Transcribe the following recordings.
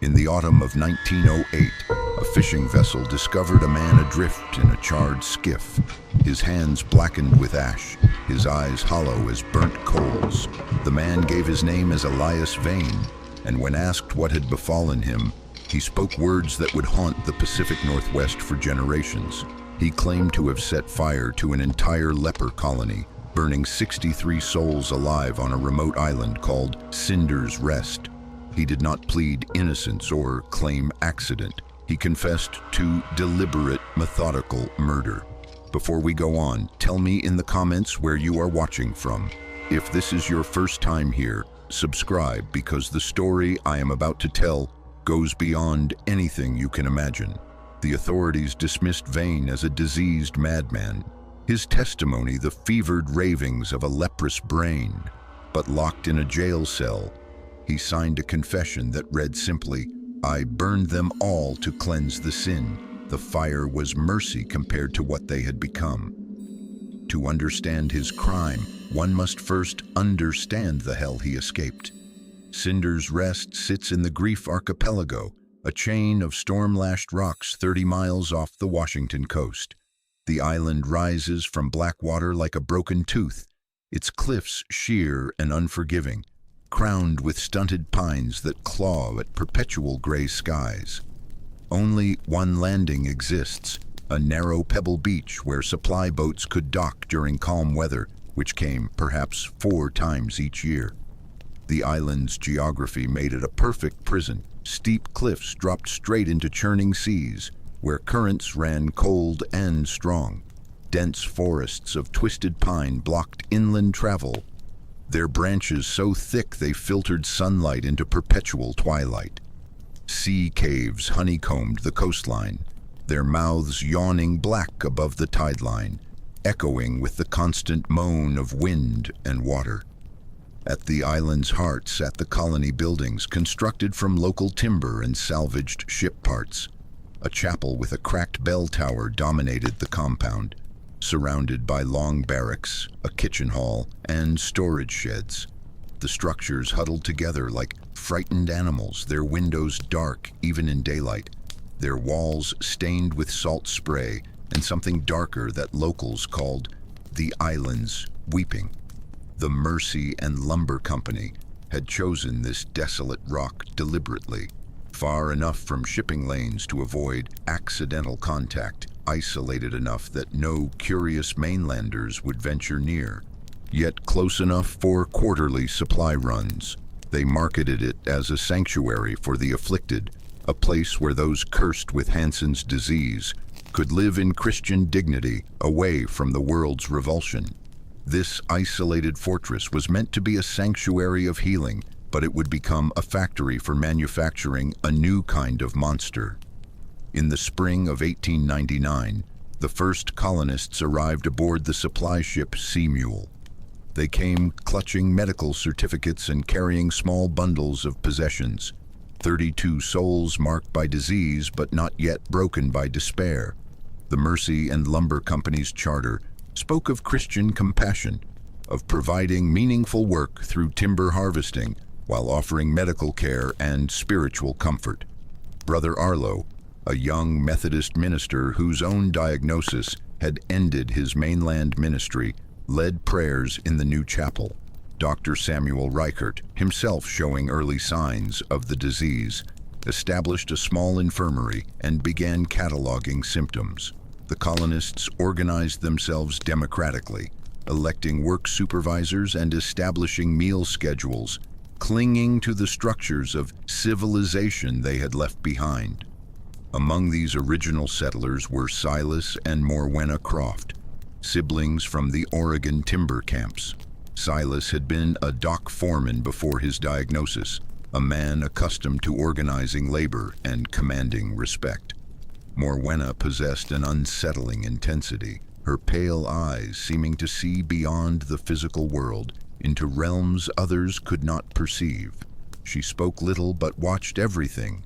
In the autumn of 1908, a fishing vessel discovered a man adrift in a charred skiff, his hands blackened with ash, his eyes hollow as burnt coals. The man gave his name as Elias Vane, and when asked what had befallen him, he spoke words that would haunt the Pacific Northwest for generations. He claimed to have set fire to an entire leper colony, burning 63 souls alive on a remote island called Cinder's Rest. He did not plead innocence or claim accident. He confessed to deliberate, methodical murder. Before we go on, tell me in the comments where you are watching from. If this is your first time here, subscribe because the story I am about to tell goes beyond anything you can imagine. The authorities dismissed Vane as a diseased madman, his testimony the fevered ravings of a leprous brain. But locked in a jail cell, he signed a confession that read simply, "I burned them all to cleanse the sin." The fire was mercy compared to what they had become. To understand his crime, one must first understand the hell he escaped. Cinder's Rest sits in the Grief Archipelago, a chain of storm-lashed rocks 30 miles off the Washington coast. The island rises from black water like a broken tooth, its cliffs sheer and unforgiving, crowned with stunted pines that claw at perpetual gray skies. Only one landing exists, a narrow pebble beach where supply boats could dock during calm weather, which came perhaps 4 times each year. The island's geography made it a perfect prison. Steep cliffs dropped straight into churning seas, where currents ran cold and strong. Dense forests of twisted pine blocked inland travel, their branches so thick they filtered sunlight into perpetual twilight. Sea caves honeycombed the coastline, their mouths yawning black above the tide line, echoing with the constant moan of wind and water. At the island's heart sat the colony buildings constructed from local timber and salvaged ship parts. A chapel with a cracked bell tower dominated the compound, surrounded by long barracks, a kitchen hall, and storage sheds. The structures huddled together like frightened animals, their windows dark even in daylight, their walls stained with salt spray and something darker that locals called the island's weeping. The Mercy and Lumber Company had chosen this desolate rock deliberately, far enough from shipping lanes to avoid accidental contact, isolated enough that no curious mainlanders would venture near, yet close enough for quarterly supply runs. They marketed it as a sanctuary for the afflicted, a place where those cursed with Hansen's disease could live in Christian dignity away from the world's revulsion. This isolated fortress was meant to be a sanctuary of healing, but it would become a factory for manufacturing a new kind of monster. In the spring of 1899, the first colonists arrived aboard the supply ship Sea Mule. They came clutching medical certificates and carrying small bundles of possessions. 32 souls marked by disease but not yet broken by despair. The Mercy and Lumber Company's charter spoke of Christian compassion, of providing meaningful work through timber harvesting while offering medical care and spiritual comfort. Brother Arlo, a young Methodist minister whose own diagnosis had ended his mainland ministry, led prayers in the new chapel. Dr. Samuel Reichert, himself showing early signs of the disease, established a small infirmary and began cataloging symptoms. The colonists organized themselves democratically, electing work supervisors and establishing meal schedules, clinging to the structures of civilization they had left behind. Among these original settlers were Silas and Morwenna Croft, siblings from the Oregon timber camps. Silas had been a dock foreman before his diagnosis, a man accustomed to organizing labor and commanding respect. Morwenna possessed an unsettling intensity, her pale eyes seeming to see beyond the physical world into realms others could not perceive. She spoke little but watched everything,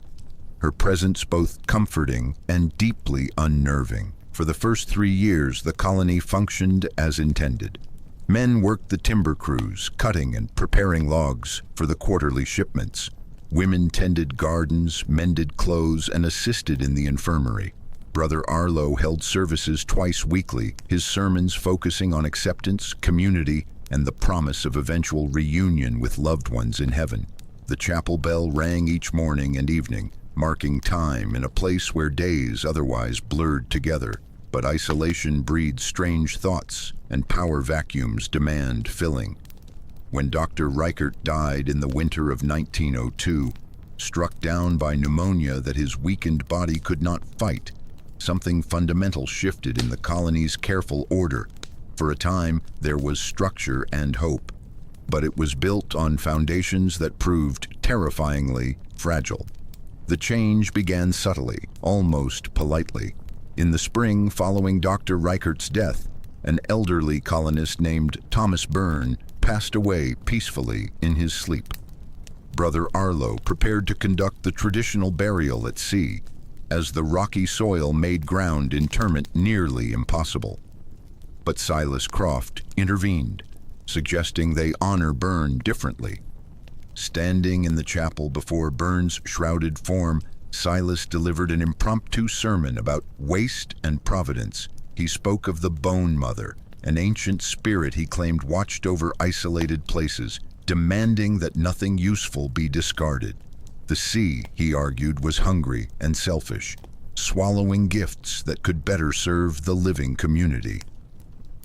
her presence both comforting and deeply unnerving. For the first 3 years, the colony functioned as intended. Men worked the timber crews, cutting and preparing logs for the quarterly shipments. Women tended gardens, mended clothes, and assisted in the infirmary. Brother Arlo held services twice weekly, his sermons focusing on acceptance, community, and the promise of eventual reunion with loved ones in heaven. The chapel bell rang each morning and evening, marking time in a place where days otherwise blurred together. But isolation breeds strange thoughts, and power vacuums demand filling. When Dr. Reichert died in the winter of 1902, struck down by pneumonia that his weakened body could not fight, something fundamental shifted in the colony's careful order. For a time, there was structure and hope, but it was built on foundations that proved terrifyingly fragile. The change began subtly, almost politely. In the spring following Dr. Reichert's death, an elderly colonist named Thomas Byrne passed away peacefully in his sleep. Brother Arlo prepared to conduct the traditional burial at sea, as the rocky soil made ground interment nearly impossible. But Silas Croft intervened, suggesting they honor Byrne differently. Standing in the chapel before Byrne's shrouded form, Silas delivered an impromptu sermon about waste and providence. He spoke of the Bone Mother, an ancient spirit he claimed watched over isolated places, demanding that nothing useful be discarded. The sea, he argued, was hungry and selfish, swallowing gifts that could better serve the living community.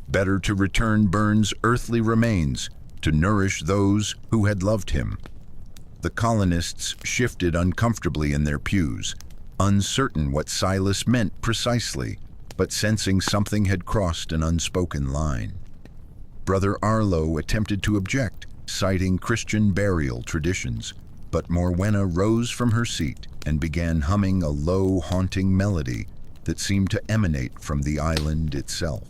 Better to return Byrne's earthly remains to nourish those who had loved him. The colonists shifted uncomfortably in their pews, uncertain what Silas meant precisely, but sensing something had crossed an unspoken line. Brother Arlo attempted to object, citing Christian burial traditions, but Morwenna rose from her seat and began humming a low, haunting melody that seemed to emanate from the island itself.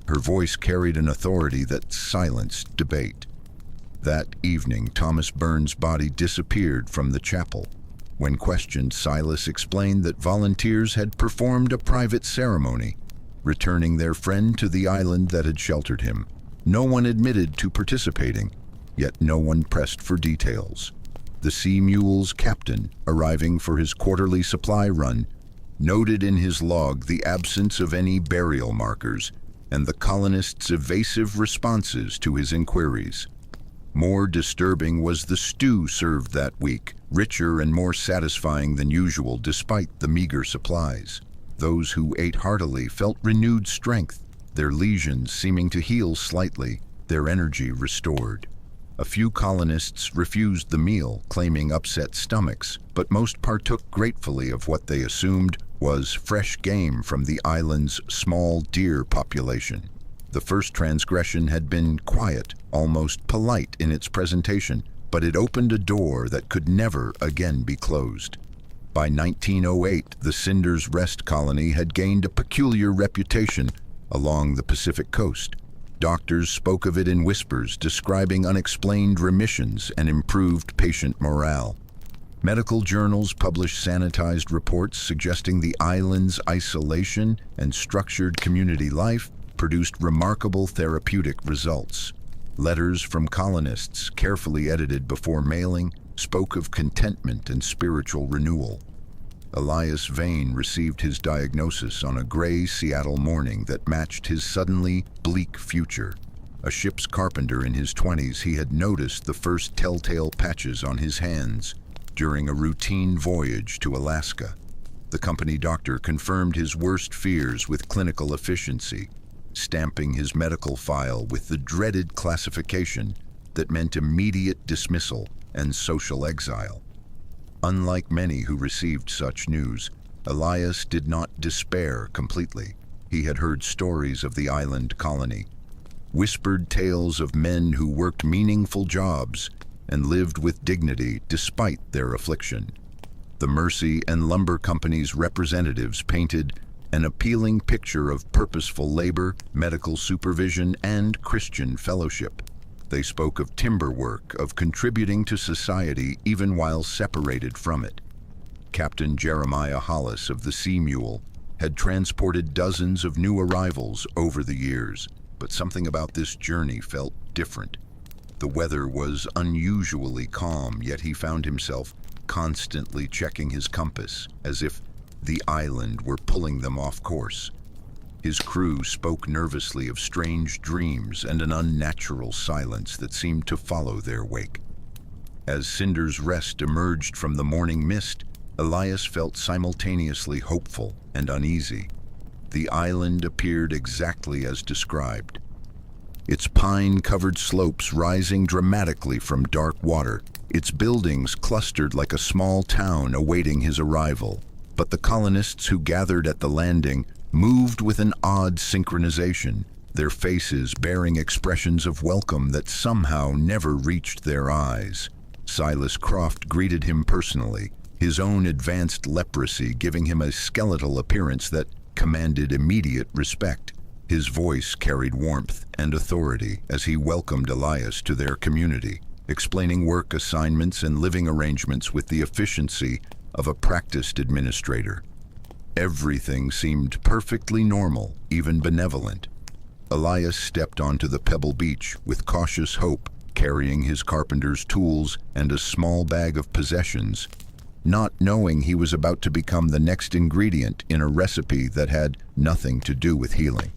Her voice carried an authority that silenced debate. That evening, Thomas Byrne's body disappeared from the chapel. When questioned, Silas explained that volunteers had performed a private ceremony, returning their friend to the island that had sheltered him. No one admitted to participating, yet no one pressed for details. The Sea Mule's captain, arriving for his quarterly supply run, noted in his log the absence of any burial markers and the colonists' evasive responses to his inquiries. More disturbing was the stew served that week, richer and more satisfying than usual despite the meager supplies. Those who ate heartily felt renewed strength, their lesions seeming to heal slightly, their energy restored. A few colonists refused the meal, claiming upset stomachs, but most partook gratefully of what they assumed was fresh game from the island's small deer population. The first transgression had been quiet, almost polite in its presentation, but it opened a door that could never again be closed. By 1908, the Cinders Rest Colony had gained a peculiar reputation along the Pacific coast. Doctors spoke of it in whispers, describing unexplained remissions and improved patient morale. Medical journals published sanitized reports suggesting the island's isolation and structured community life produced remarkable therapeutic results. Letters from colonists, carefully edited before mailing, spoke of contentment and spiritual renewal. Elias Vane received his diagnosis on a gray Seattle morning that matched his suddenly bleak future. A ship's carpenter in his 20s, he had noticed the first telltale patches on his hands during a routine voyage to Alaska. The company doctor confirmed his worst fears with clinical efficiency, stamping his medical file with the dreaded classification that meant immediate dismissal and social exile. Unlike many who received such news, Elias did not despair completely. He had heard stories of the island colony, whispered tales of men who worked meaningful jobs and lived with dignity despite their affliction. The Mercy and Lumber Company's representatives painted an appealing picture of purposeful labor, medical supervision, and Christian fellowship. They spoke of timber work, of contributing to society even while separated from it. Captain Jeremiah Hollis of the Sea Mule had transported dozens of new arrivals over the years, but something about this journey felt different. The weather was unusually calm, yet he found himself constantly checking his compass, as if the island were pulling them off course. His crew spoke nervously of strange dreams and an unnatural silence that seemed to follow their wake. As Cinder's Rest emerged from the morning mist, Elias felt simultaneously hopeful and uneasy. The island appeared exactly as described, its pine-covered slopes rising dramatically from dark water, its buildings clustered like a small town awaiting his arrival. But the colonists who gathered at the landing moved with an odd synchronization, their faces bearing expressions of welcome that somehow never reached their eyes. Silas Croft greeted him personally, his own advanced leprosy giving him a skeletal appearance that commanded immediate respect. His voice carried warmth and authority as he welcomed Elias to their community, explaining work assignments and living arrangements with the efficiency of a practiced administrator. Everything seemed perfectly normal, even benevolent. Elias stepped onto the pebble beach with cautious hope, carrying his carpenter's tools and a small bag of possessions, not knowing he was about to become the next ingredient in a recipe that had nothing to do with healing.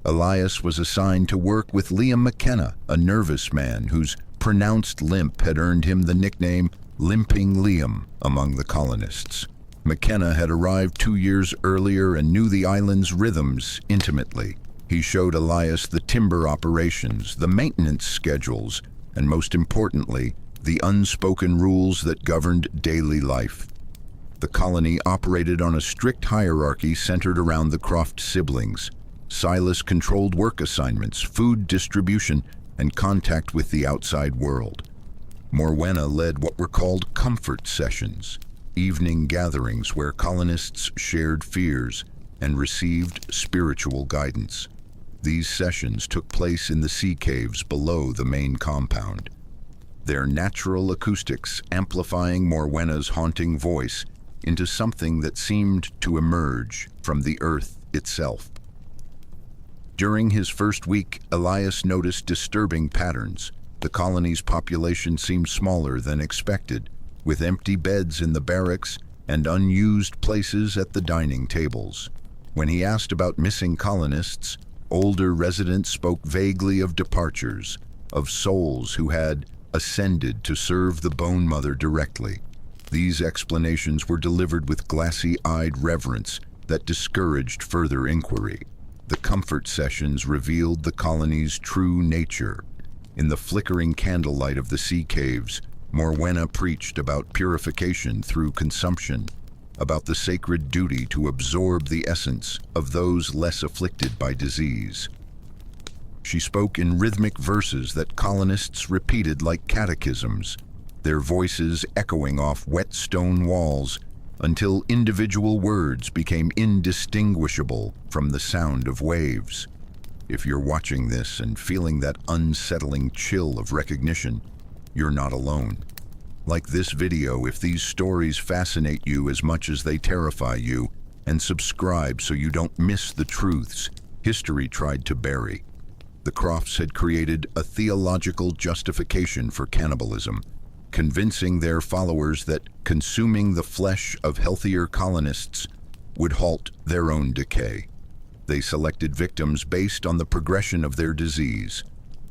Elias was assigned to work with Liam McKenna, a nervous man whose pronounced limp had earned him the nickname Limping Liam among the colonists. McKenna had arrived 2 years earlier and knew the island's rhythms intimately. He showed Elias the timber operations, the maintenance schedules, and most importantly, the unspoken rules that governed daily life. The colony operated on a strict hierarchy centered around the Croft siblings. Silas controlled work assignments, food distribution, and contact with the outside world. Morwenna led what were called comfort sessions, evening gatherings where colonists shared fears and received spiritual guidance. These sessions took place in the sea caves below the main compound, their natural acoustics amplifying Morwenna's haunting voice into something that seemed to emerge from the earth itself. During his first week, Elias noticed disturbing patterns. The colony's population seemed smaller than expected, with empty beds in the barracks and unused places at the dining tables. When he asked about missing colonists, older residents spoke vaguely of departures, of souls who had ascended to serve the Bone Mother directly. These explanations were delivered with glassy-eyed reverence that discouraged further inquiry. The comfort sessions revealed the colony's true nature. In the flickering candlelight of the sea caves, Morwenna preached about purification through consumption, about the sacred duty to absorb the essence of those less afflicted by disease. She spoke in rhythmic verses that colonists repeated like catechisms, their voices echoing off wet stone walls until individual words became indistinguishable from the sound of waves. If you're watching this and feeling that unsettling chill of recognition, you're not alone. Like this video if these stories fascinate you as much as they terrify you, and subscribe so you don't miss the truths history tried to bury. The Crofts had created a theological justification for cannibalism, convincing their followers that consuming the flesh of healthier colonists would halt their own decay. They selected victims based on the progression of their disease,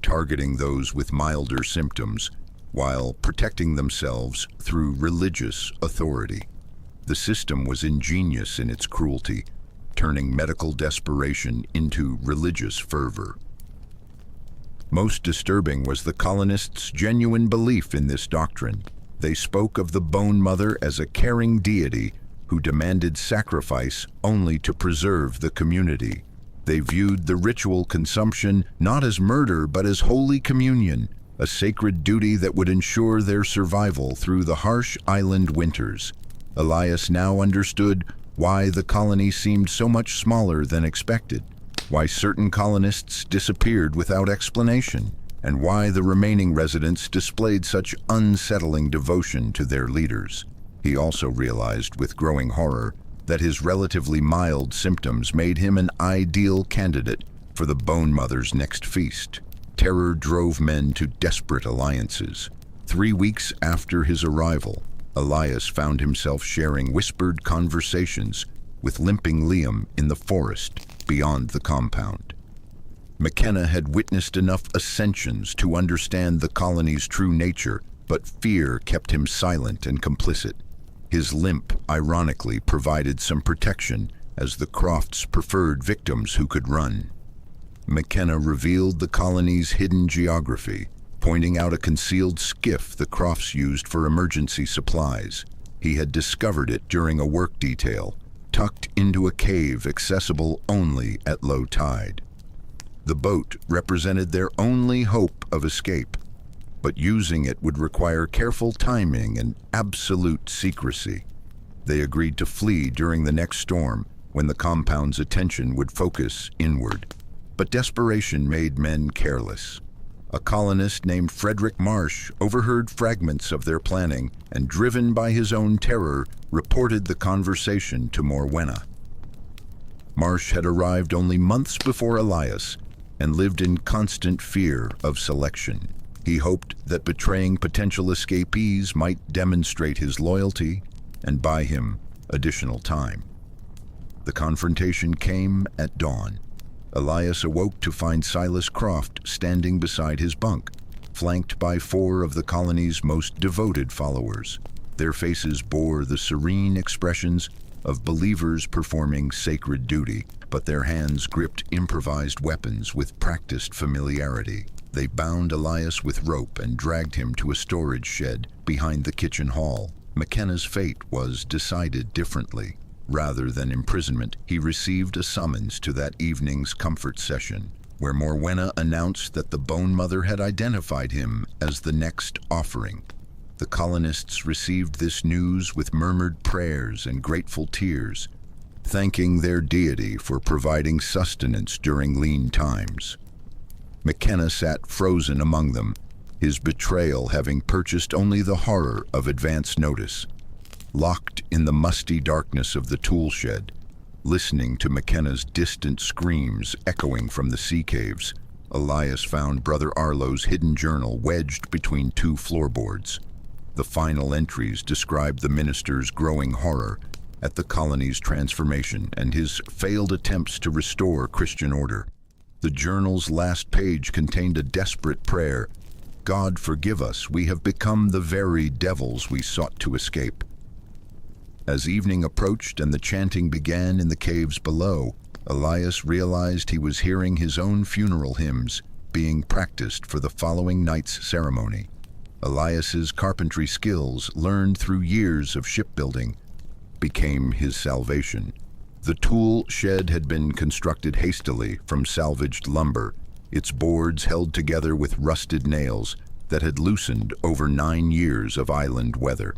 targeting those with milder symptoms, while protecting themselves through religious authority. The system was ingenious in its cruelty, turning medical desperation into religious fervor. Most disturbing was the colonists' genuine belief in this doctrine. They spoke of the Bone Mother as a caring deity who demanded sacrifice only to preserve the community. They viewed the ritual consumption not as murder but as holy communion, a sacred duty that would ensure their survival through the harsh island winters. Elias now understood why the colony seemed so much smaller than expected, why certain colonists disappeared without explanation, and why the remaining residents displayed such unsettling devotion to their leaders. He also realized with growing horror that his relatively mild symptoms made him an ideal candidate for the Bone Mother's next feast. terror drove men to desperate alliances. 3 weeks after his arrival, Elias found himself sharing whispered conversations with limping Liam in the forest beyond the compound. McKenna had witnessed enough ascensions to understand the colony's true nature, but fear kept him silent and complicit. His limp, ironically, provided some protection, as the Crofts preferred victims who could run. McKenna revealed the colony's hidden geography, pointing out a concealed skiff the Crofts used for emergency supplies. He had discovered it during a work detail, tucked into a cave accessible only at low tide. The boat represented their only hope of escape, but using it would require careful timing and absolute secrecy. They agreed to flee during the next storm, when the compound's attention would focus inward. But desperation made men careless. A colonist named Frederick Marsh overheard fragments of their planning and, driven by his own terror, reported the conversation to Morwenna. Marsh had arrived only months before Elias and lived in constant fear of selection. He hoped that betraying potential escapees might demonstrate his loyalty and buy him additional time. The confrontation came at dawn. Elias awoke to find Silas Croft standing beside his bunk, flanked by 4 of the colony's most devoted followers. Their faces bore the serene expressions of believers performing sacred duty, but their hands gripped improvised weapons with practiced familiarity. They bound Elias with rope and dragged him to a storage shed behind the kitchen hall. McKenna's fate was decided differently. Rather than imprisonment, he received a summons to that evening's comfort session, where Morwenna announced that the Bone Mother had identified him as the next offering. The colonists received this news with murmured prayers and grateful tears, thanking their deity for providing sustenance during lean times. McKenna sat frozen among them, his betrayal having purchased only the horror of advance notice. Locked in the musty darkness of the tool shed, listening to McKenna's distant screams echoing from the sea caves, Elias found Brother Arlo's hidden journal wedged between 2 floorboards. The final entries described the minister's growing horror at the colony's transformation and his failed attempts to restore Christian order. The journal's last page contained a desperate prayer: "God forgive us, we have become the very devils we sought to escape." As evening approached and the chanting began in the caves below, Elias realized he was hearing his own funeral hymns being practiced for the following night's ceremony. Elias's carpentry skills, learned through years of shipbuilding, became his salvation. The tool shed had been constructed hastily from salvaged lumber, its boards held together with rusted nails that had loosened over 9 years of island weather.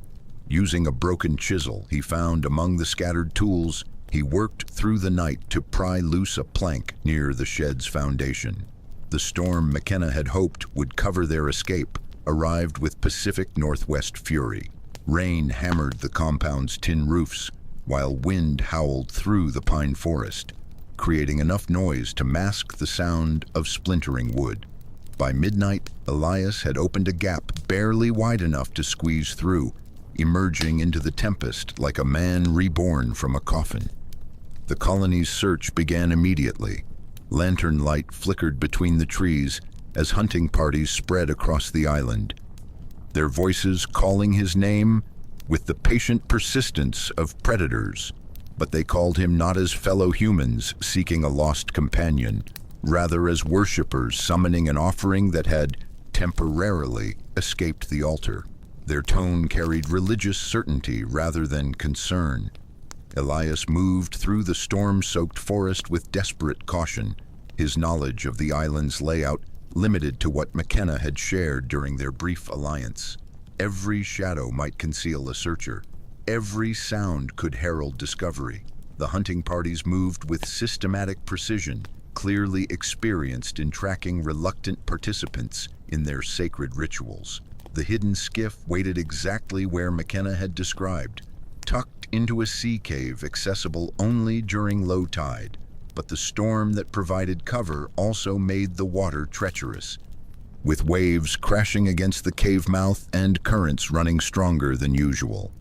Using a broken chisel he found among the scattered tools, he worked through the night to pry loose a plank near the shed's foundation. The storm McKenna had hoped would cover their escape arrived with Pacific Northwest fury. Rain hammered the compound's tin roofs, while wind howled through the pine forest, creating enough noise to mask the sound of splintering wood. By midnight, Elias had opened a gap barely wide enough to squeeze through, emerging into the tempest like a man reborn from a coffin. The colony's search began immediately. Lantern light flickered between the trees as hunting parties spread across the island, their voices calling his name with the patient persistence of predators. But they called him not as fellow humans seeking a lost companion, rather as worshippers summoning an offering that had temporarily escaped the altar. Their tone carried religious certainty rather than concern. Elias moved through the storm-soaked forest with desperate caution, his knowledge of the island's layout limited to what McKenna had shared during their brief alliance. Every shadow might conceal a searcher. Every sound could herald discovery. The hunting parties moved with systematic precision, clearly experienced in tracking reluctant participants in their sacred rituals. The hidden skiff waited exactly where McKenna had described, tucked into a sea cave accessible only during low tide. But the storm that provided cover also made the water treacherous. with waves crashing against the cave mouth and currents running stronger than usual.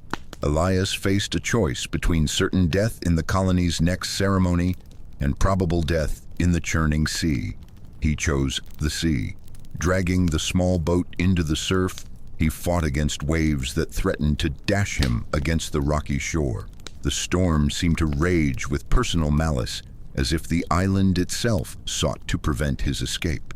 Elias faced a choice between certain death in the colony's next ceremony and probable death in the churning sea. He chose the sea. Dragging the small boat into the surf, he fought against waves that threatened to dash him against the rocky shore. The storm seemed to rage with personal malice, as if the island itself sought to prevent his escape.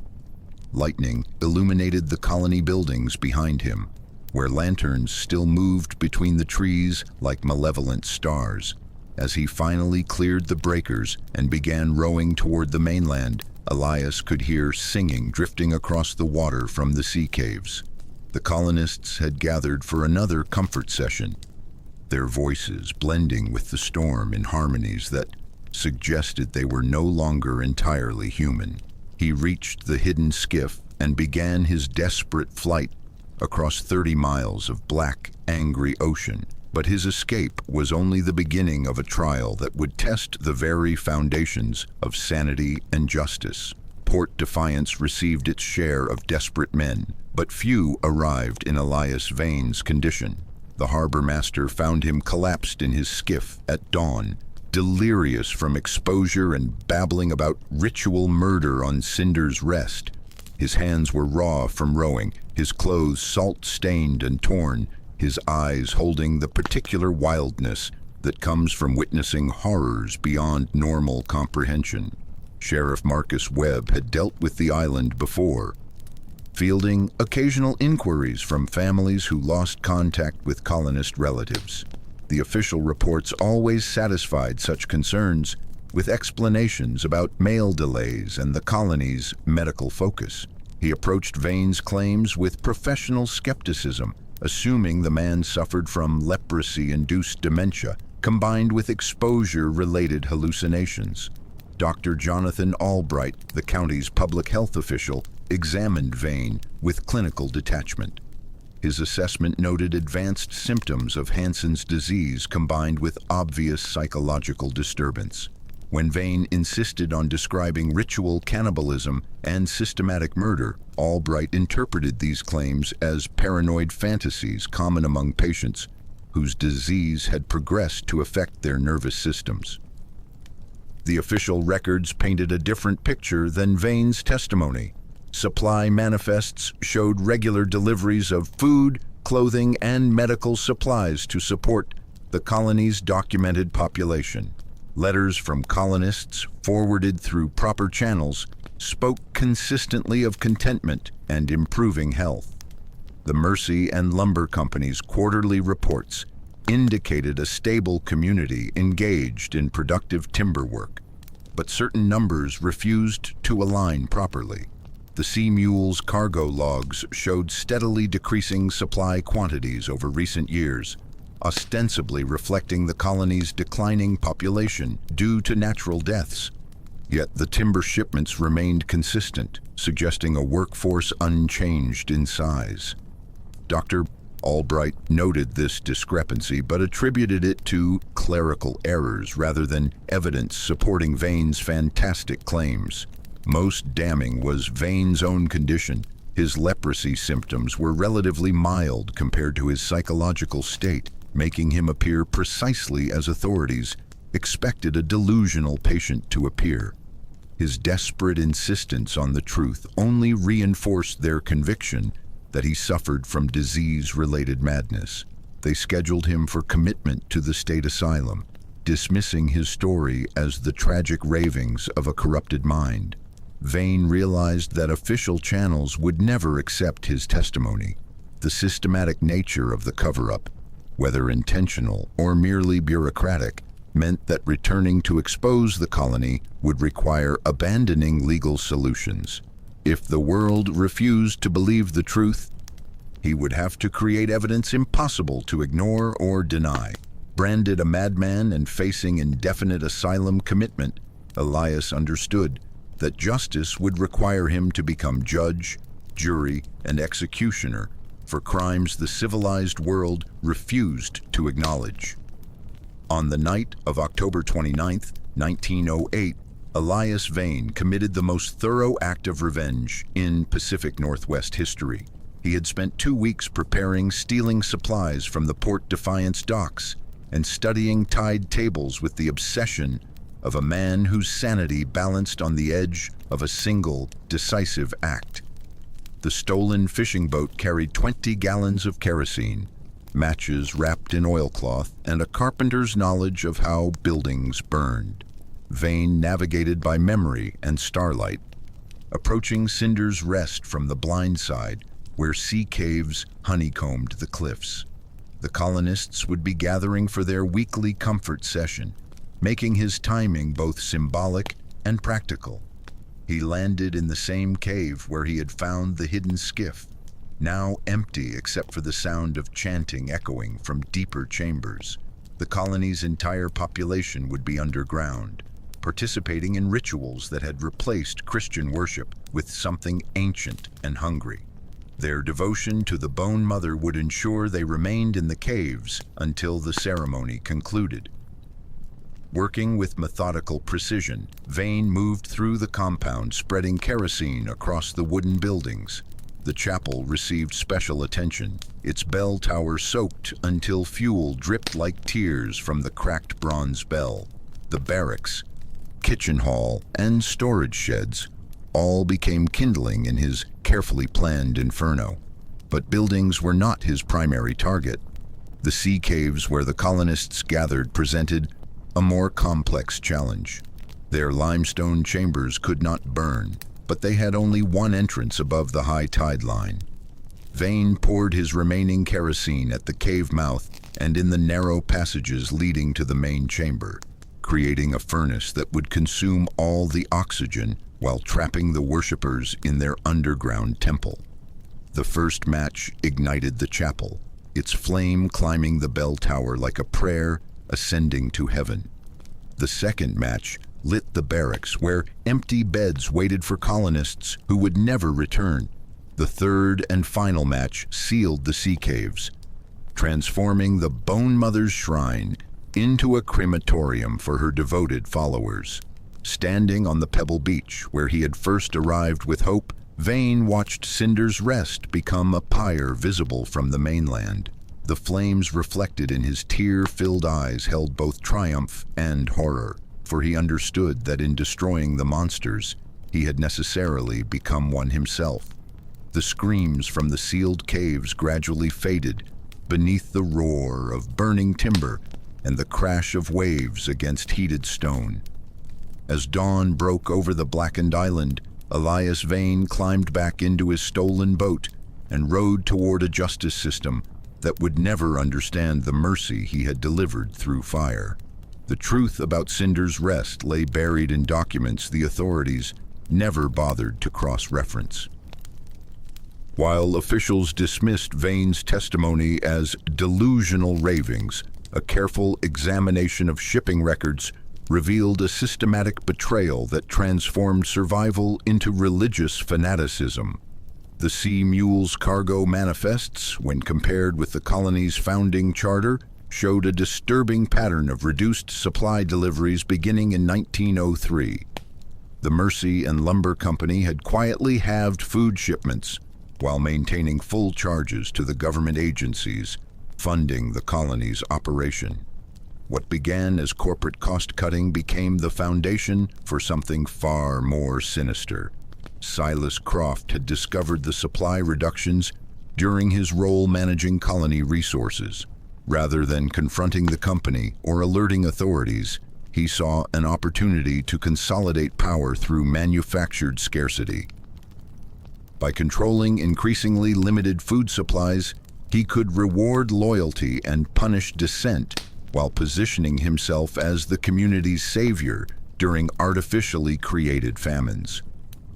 Lightning illuminated the colony buildings behind him, where lanterns still moved between the trees like malevolent stars. As he finally cleared the breakers and began rowing toward the mainland, Elias could hear singing drifting across the water from the sea caves. The colonists had gathered for another comfort session, their voices blending with the storm in harmonies that suggested they were no longer entirely human. He reached the hidden skiff and began his desperate flight across 30 miles of black, angry ocean. But his escape was only the beginning of a trial that would test the very foundations of sanity and justice. Port Defiance received its share of desperate men, but few arrived in Elias Vane's condition. The harbor master found him collapsed in his skiff at dawn, delirious from exposure and babbling about ritual murder on Cinder's Rest. His hands were raw from rowing, his clothes salt-stained and torn, his eyes holding the particular wildness that comes from witnessing horrors beyond normal comprehension. Sheriff Marcus Webb had dealt with the island before, fielding occasional inquiries from families who lost contact with colonist relatives. The official reports always satisfied such concerns with explanations about mail delays and the colony's medical focus. He approached Vane's claims with professional skepticism, assuming the man suffered from leprosy-induced dementia, combined with exposure-related hallucinations. Dr. Jonathan Albright, the county's public health official, examined Vane with clinical detachment. His assessment noted advanced symptoms of Hansen's disease combined with obvious psychological disturbance. When Vane insisted on describing ritual cannibalism and systematic murder, Albright interpreted these claims as paranoid fantasies common among patients whose disease had progressed to affect their nervous systems. The official records painted a different picture than Vane's testimony. Supply manifests showed regular deliveries of food, clothing, and medical supplies to support the colony's documented population. Letters from colonists, forwarded through proper channels, spoke consistently of contentment and improving health. The Mercy and Lumber Company's quarterly reports indicated a stable community engaged in productive timber work, but certain numbers refused to align properly. The Sea Mule's cargo logs showed steadily decreasing supply quantities over recent years, ostensibly reflecting the colony's declining population due to natural deaths. Yet the timber shipments remained consistent, suggesting a workforce unchanged in size. Dr. Albright noted this discrepancy but attributed it to clerical errors rather than evidence supporting Vane's fantastic claims. Most damning was Vane's own condition. His leprosy symptoms were relatively mild compared to his psychological state, making him appear precisely as authorities expected a delusional patient to appear. His desperate insistence on the truth only reinforced their conviction that he suffered from disease-related madness. They scheduled him for commitment to the state asylum, dismissing his story as the tragic ravings of a corrupted mind. Vane realized that official channels would never accept his testimony. The systematic nature of the cover-up, whether intentional or merely bureaucratic, meant that returning to expose the colony would require abandoning legal solutions. If the world refused to believe the truth, he would have to create evidence impossible to ignore or deny. Branded a madman and facing indefinite asylum commitment, Elias understood that justice would require him to become judge, jury, and executioner for crimes the civilized world refused to acknowledge. On the night of October 29, 1908, Elias Vane committed the most thorough act of revenge in Pacific Northwest history. He had spent 2 weeks preparing stealing supplies from the Port Defiance docks and studying tide tables with the obsession of a man whose sanity balanced on the edge of a single, decisive act. The stolen fishing boat carried 20 gallons of kerosene, matches wrapped in oilcloth, and a carpenter's knowledge of how buildings burned. Vane navigated by memory and starlight, approaching Cinder's Rest from the blind side, where sea caves honeycombed the cliffs. The colonists would be gathering for their weekly comfort session, making his timing both symbolic and practical. He landed in the same cave where he had found the hidden skiff, now empty except for the sound of chanting echoing from deeper chambers. The colony's entire population would be underground, participating in rituals that had replaced Christian worship with something ancient and hungry. Their devotion to the Bone Mother would ensure they remained in the caves until the ceremony concluded. Working with methodical precision, Vane moved through the compound, spreading kerosene across the wooden buildings. The chapel received special attention, its bell tower soaked until fuel dripped like tears from the cracked bronze bell. The barracks, kitchen hall, and storage sheds all became kindling in his carefully planned inferno. But buildings were not his primary target. The sea caves where the colonists gathered presented a more complex challenge. Their limestone chambers could not burn, but they had only one entrance above the high tide line. Vane poured his remaining kerosene at the cave mouth and in the narrow passages leading to the main chamber, creating a furnace that would consume all the oxygen while trapping the worshippers in their underground temple. The first match ignited the chapel, its flame climbing the bell tower like a prayer ascending to heaven. The second match lit the barracks, where empty beds waited for colonists who would never return. The third and final match sealed the sea caves, transforming the Bone Mother's shrine into a crematorium for her devoted followers. Standing on the pebble beach where he had first arrived with hope, Vane watched Cinder's Rest become a pyre visible from the mainland. The flames reflected in his tear-filled eyes held both triumph and horror, for he understood that in destroying the monsters, he had necessarily become one himself. The screams from the sealed caves gradually faded beneath the roar of burning timber and the crash of waves against heated stone. As dawn broke over the blackened island, Elias Vane climbed back into his stolen boat and rowed toward a justice system that would never understand the mercy he had delivered through fire. The truth about Cinder's Rest lay buried in documents the authorities never bothered to cross-reference. While officials dismissed Vane's testimony as delusional ravings, a careful examination of shipping records revealed a systematic betrayal that transformed survival into religious fanaticism. The Sea Mule's cargo manifests, when compared with the colony's founding charter, showed a disturbing pattern of reduced supply deliveries beginning in 1903. The Mercy and Lumber Company had quietly halved food shipments while maintaining full charges to the government agencies funding the colony's operation. What began as corporate cost-cutting became the foundation for something far more sinister. Silas Croft had discovered the supply reductions during his role managing colony resources. Rather than confronting the company or alerting authorities, he saw an opportunity to consolidate power through manufactured scarcity. By controlling increasingly limited food supplies, he could reward loyalty and punish dissent while positioning himself as the community's savior during artificially created famines.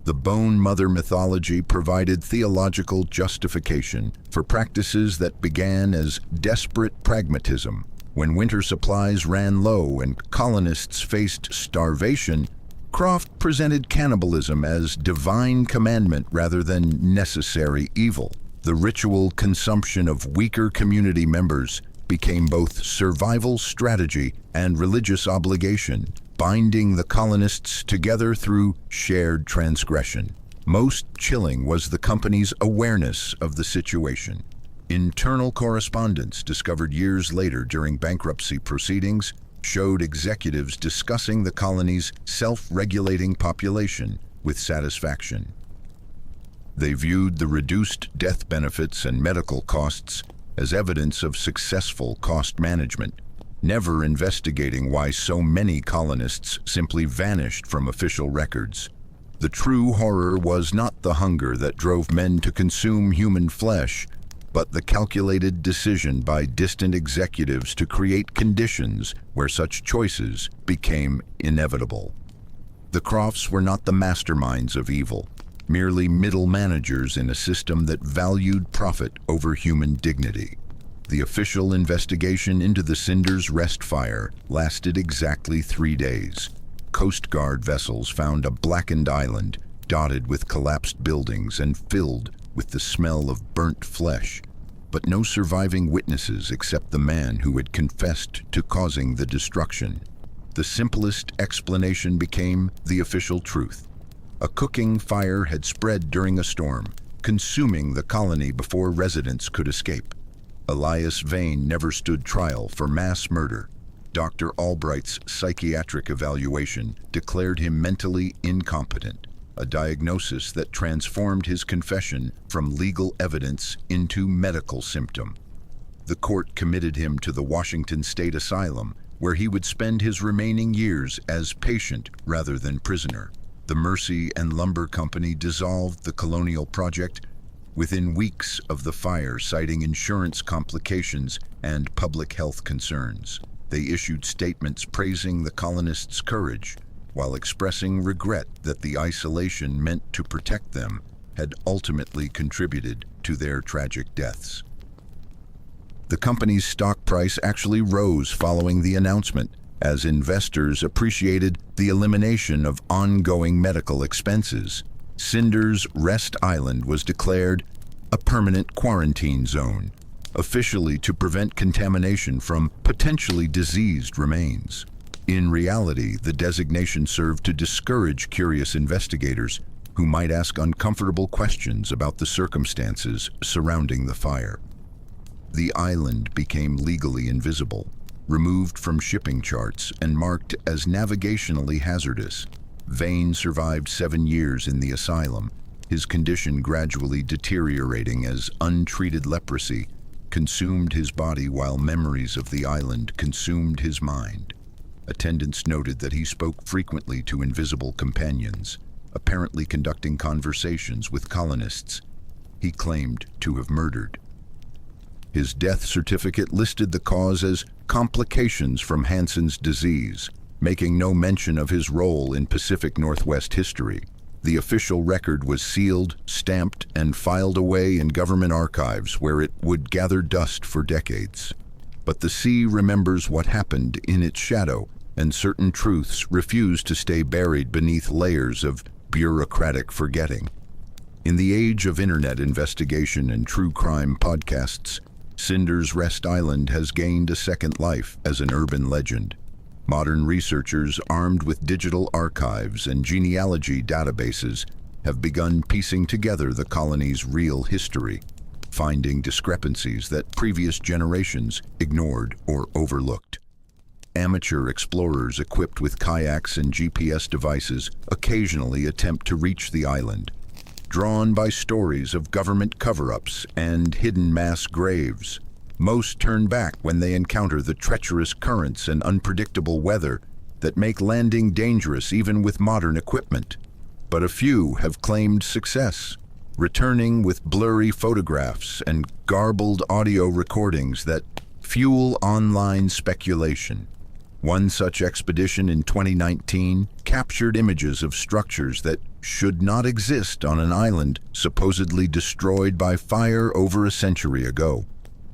The Bone Mother mythology provided theological justification for practices that began as desperate pragmatism. When winter supplies ran low and colonists faced starvation, Croft presented cannibalism as divine commandment rather than necessary evil. The ritual consumption of weaker community members became both survival strategy and religious obligation, binding the colonists together through shared transgression. Most chilling was the company's awareness of the situation. Internal correspondence discovered years later during bankruptcy proceedings showed executives discussing the colony's self-regulating population with satisfaction. They viewed the reduced death benefits and medical costs as evidence of successful cost management, never investigating why so many colonists simply vanished from official records. The true horror was not the hunger that drove men to consume human flesh, but the calculated decision by distant executives to create conditions where such choices became inevitable. The Crofts were not the masterminds of evil, merely middle managers in a system that valued profit over human dignity. The official investigation into the Cinders Rest fire lasted exactly 3 days. Coast Guard vessels found a blackened island dotted with collapsed buildings and filled with the smell of burnt flesh, but no surviving witnesses except the man who had confessed to causing the destruction. The simplest explanation became the official truth. A cooking fire had spread during a storm, consuming the colony before residents could escape. Elias Vane never stood trial for mass murder. Dr. Albright's psychiatric evaluation declared him mentally incompetent, a diagnosis that transformed his confession from legal evidence into medical symptom. The court committed him to the Washington State Asylum, where he would spend his remaining years as patient rather than prisoner. The Mercy and Lumber Company dissolved the colonial project within weeks of the fire, citing insurance complications and public health concerns. They issued statements praising the colonists' courage, while expressing regret that the isolation meant to protect them had ultimately contributed to their tragic deaths. The company's stock price actually rose following the announcement, as investors appreciated the elimination of ongoing medical expenses. Cinders Rest Island was declared a permanent quarantine zone, officially to prevent contamination from potentially diseased remains. In reality, the designation served to discourage curious investigators who might ask uncomfortable questions about the circumstances surrounding the fire. The island became legally invisible, removed from shipping charts and marked as navigationally hazardous. Vane survived 7 years in the asylum, his condition gradually deteriorating as untreated leprosy consumed his body while memories of the island consumed his mind. Attendants noted that he spoke frequently to invisible companions, apparently conducting conversations with colonists he claimed to have murdered. His death certificate listed the cause as complications from Hansen's disease, making no mention of his role in Pacific Northwest history. The official record was sealed, stamped, and filed away in government archives where it would gather dust for decades. But the sea remembers what happened in its shadow, and certain truths refuse to stay buried beneath layers of bureaucratic forgetting. In the age of internet investigation and true crime podcasts, Cinders Rest Island has gained a second life as an urban legend. Modern researchers, armed with digital archives and genealogy databases, have begun piecing together the colony's real history, finding discrepancies that previous generations ignored or overlooked. Amateur explorers equipped with kayaks and GPS devices occasionally attempt to reach the island, drawn by stories of government cover-ups and hidden mass graves. Most turn back when they encounter the treacherous currents and unpredictable weather that make landing dangerous even with modern equipment. But a few have claimed success, returning with blurry photographs and garbled audio recordings that fuel online speculation. One such expedition in 2019 captured images of structures that should not exist on an island supposedly destroyed by fire over a century ago.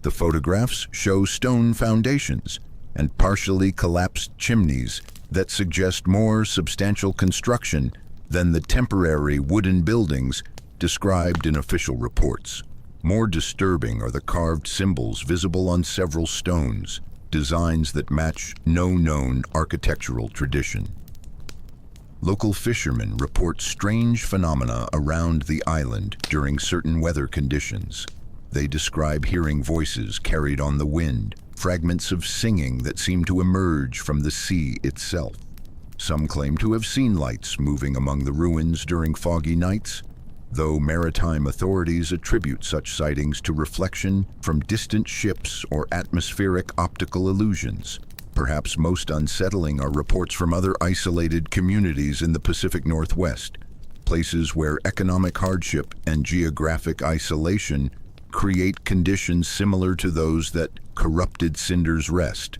The photographs show stone foundations and partially collapsed chimneys that suggest more substantial construction than the temporary wooden buildings described in official reports. More disturbing are the carved symbols visible on several stones, designs that match no known architectural tradition. Local fishermen report strange phenomena around the island during certain weather conditions. They describe hearing voices carried on the wind, fragments of singing that seem to emerge from the sea itself. Some claim to have seen lights moving among the ruins during foggy nights, though maritime authorities attribute such sightings to reflection from distant ships or atmospheric optical illusions. Perhaps most unsettling are reports from other isolated communities in the Pacific Northwest, places where economic hardship and geographic isolation create conditions similar to those that corrupted Cinder's Rest.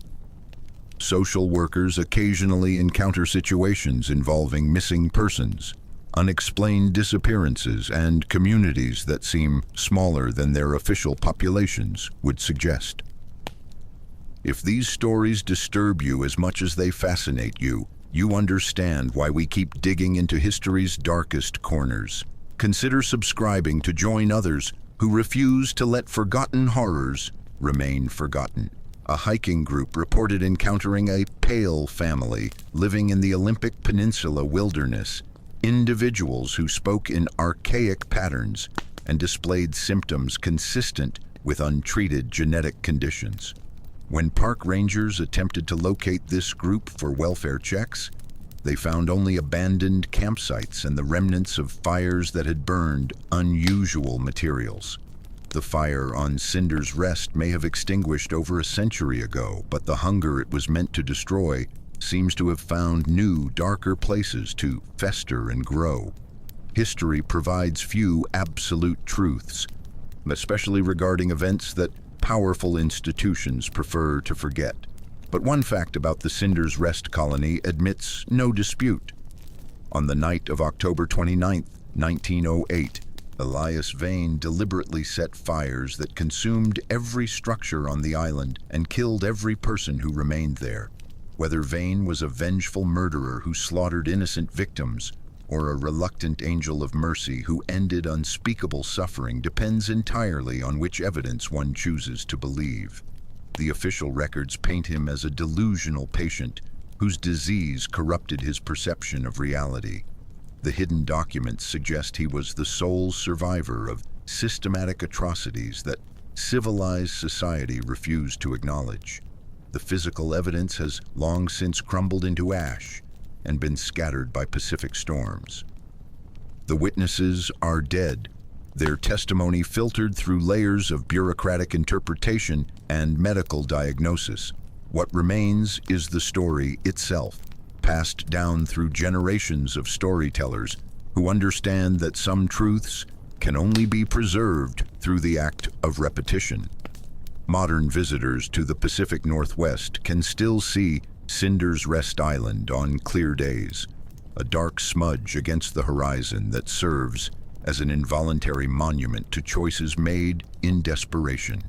Social workers occasionally encounter situations involving missing persons, unexplained disappearances, and communities that seem smaller than their official populations would suggest. If these stories disturb you as much as they fascinate you, you understand why we keep digging into history's darkest corners. Consider subscribing to join others who refuse to let forgotten horrors remain forgotten. A hiking group reported encountering a pale family living in the Olympic Peninsula wilderness, individuals who spoke in archaic patterns and displayed symptoms consistent with untreated genetic conditions. When park rangers attempted to locate this group for welfare checks, they found only abandoned campsites and the remnants of fires that had burned unusual materials. The fire on Cinder's Rest may have extinguished over a century ago, but the hunger it was meant to destroy seems to have found new, darker places to fester and grow. History provides few absolute truths, especially regarding events that powerful institutions prefer to forget. But one fact about the Cinder's Rest colony admits no dispute. On the night of October 29, 1908, Elias Vane deliberately set fires that consumed every structure on the island and killed every person who remained there. Whether Vane was a vengeful murderer who slaughtered innocent victims or a reluctant angel of mercy who ended unspeakable suffering depends entirely on which evidence one chooses to believe. The official records paint him as a delusional patient whose disease corrupted his perception of reality. The hidden documents suggest he was the sole survivor of systematic atrocities that civilized society refused to acknowledge. The physical evidence has long since crumbled into ash and been scattered by Pacific storms. The witnesses are dead, their testimony filtered through layers of bureaucratic interpretation and medical diagnosis. What remains is the story itself, passed down through generations of storytellers who understand that some truths can only be preserved through the act of repetition. Modern visitors to the Pacific Northwest can still see Cinder's Rest Island on clear days, a dark smudge against the horizon that serves as an involuntary monument to choices made in desperation.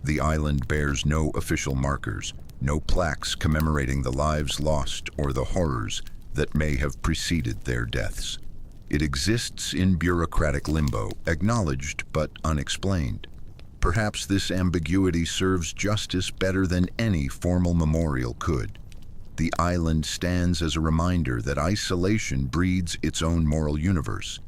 The island bears no official markers, no plaques commemorating the lives lost or the horrors that may have preceded their deaths. It exists in bureaucratic limbo, acknowledged but unexplained. Perhaps this ambiguity serves justice better than any formal memorial could. The island stands as a reminder that isolation breeds its own moral universe,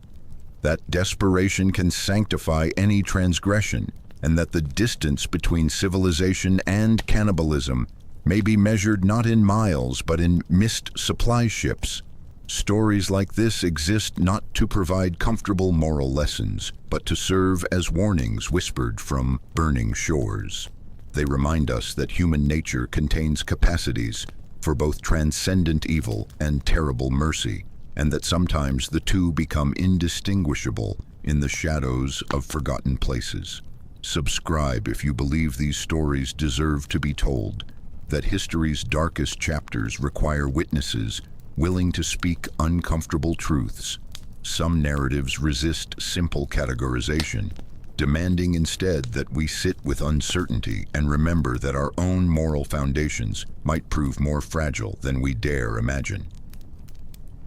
that desperation can sanctify any transgression, and that the distance between civilization and cannibalism may be measured not in miles but in missed supply ships. Stories like this exist not to provide comfortable moral lessons, but to serve as warnings whispered from burning shores. They remind us that human nature contains capacities for both transcendent evil and terrible mercy, and that sometimes the two become indistinguishable in the shadows of forgotten places. Subscribe if you believe these stories deserve to be told, that history's darkest chapters require witnesses willing to speak uncomfortable truths. Some narratives resist simple categorization, demanding instead that we sit with uncertainty and remember that our own moral foundations might prove more fragile than we dare imagine.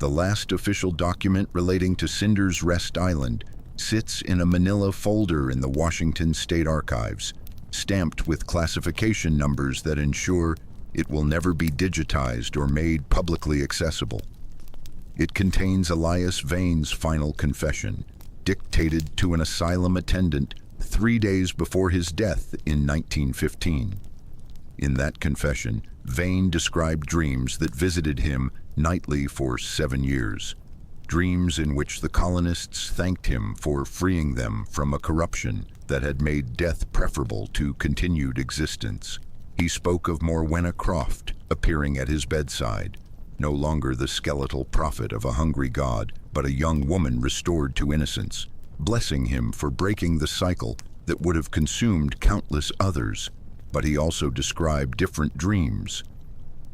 The last official document relating to Cinder's Rest Island sits in a manila folder in the Washington State Archives, stamped with classification numbers that ensure it will never be digitized or made publicly accessible. It contains Elias Vane's final confession, dictated to an asylum attendant 3 days before his death in 1915. In that confession, Vane described dreams that visited him nightly for 7 years, dreams in which the colonists thanked him for freeing them from a corruption that had made death preferable to continued existence. He spoke of Morwenna Croft appearing at his bedside, no longer the skeletal prophet of a hungry god, but a young woman restored to innocence, blessing him for breaking the cycle that would have consumed countless others. But he also described different dreams,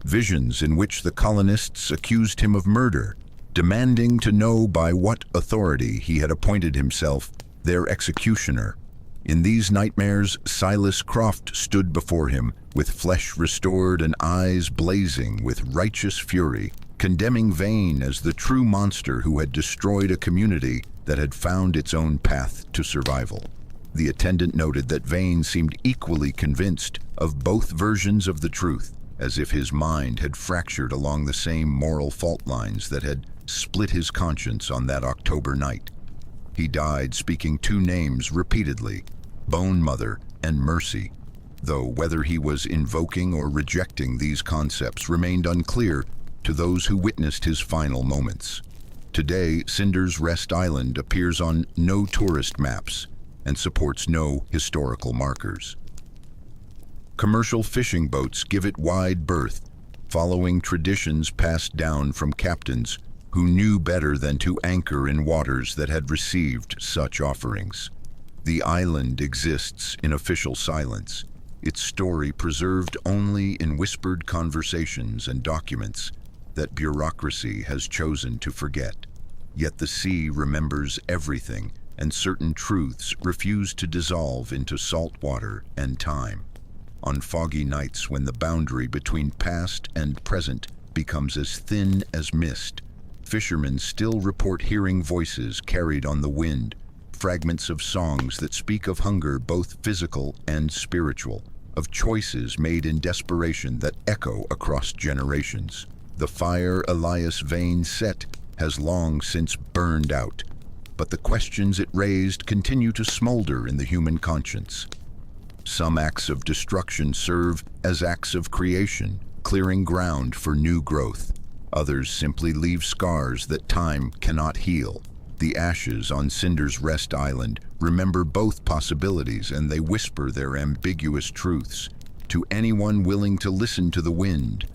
visions in which the colonists accused him of murder, demanding to know by what authority he had appointed himself their executioner. In these nightmares, Silas Croft stood before him, with flesh restored and eyes blazing with righteous fury, condemning Vane as the true monster who had destroyed a community that had found its own path to survival. The attendant noted that Vane seemed equally convinced of both versions of the truth, as if his mind had fractured along the same moral fault lines that had split his conscience on that October night. He died speaking two names repeatedly, Bone Mother and Mercy, though whether he was invoking or rejecting these concepts remained unclear to those who witnessed his final moments. Today, Cinder's Rest Island appears on no tourist maps and supports no historical markers. Commercial fishing boats give it wide berth, following traditions passed down from captains who knew better than to anchor in waters that had received such offerings. The island exists in official silence, its story preserved only in whispered conversations and documents that bureaucracy has chosen to forget. Yet the sea remembers everything, and certain truths refuse to dissolve into salt water and time. On foggy nights when the boundary between past and present becomes as thin as mist, fishermen still report hearing voices carried on the wind, fragments of songs that speak of hunger, both physical and spiritual, of choices made in desperation that echo across generations. The fire Elias Vane set has long since burned out, but the questions it raised continue to smolder in the human conscience. Some acts of destruction serve as acts of creation, clearing ground for new growth. Others simply leave scars that time cannot heal. The ashes on Cinder's Rest Island remember both possibilities, and they whisper their ambiguous truths. To anyone willing to listen to the wind,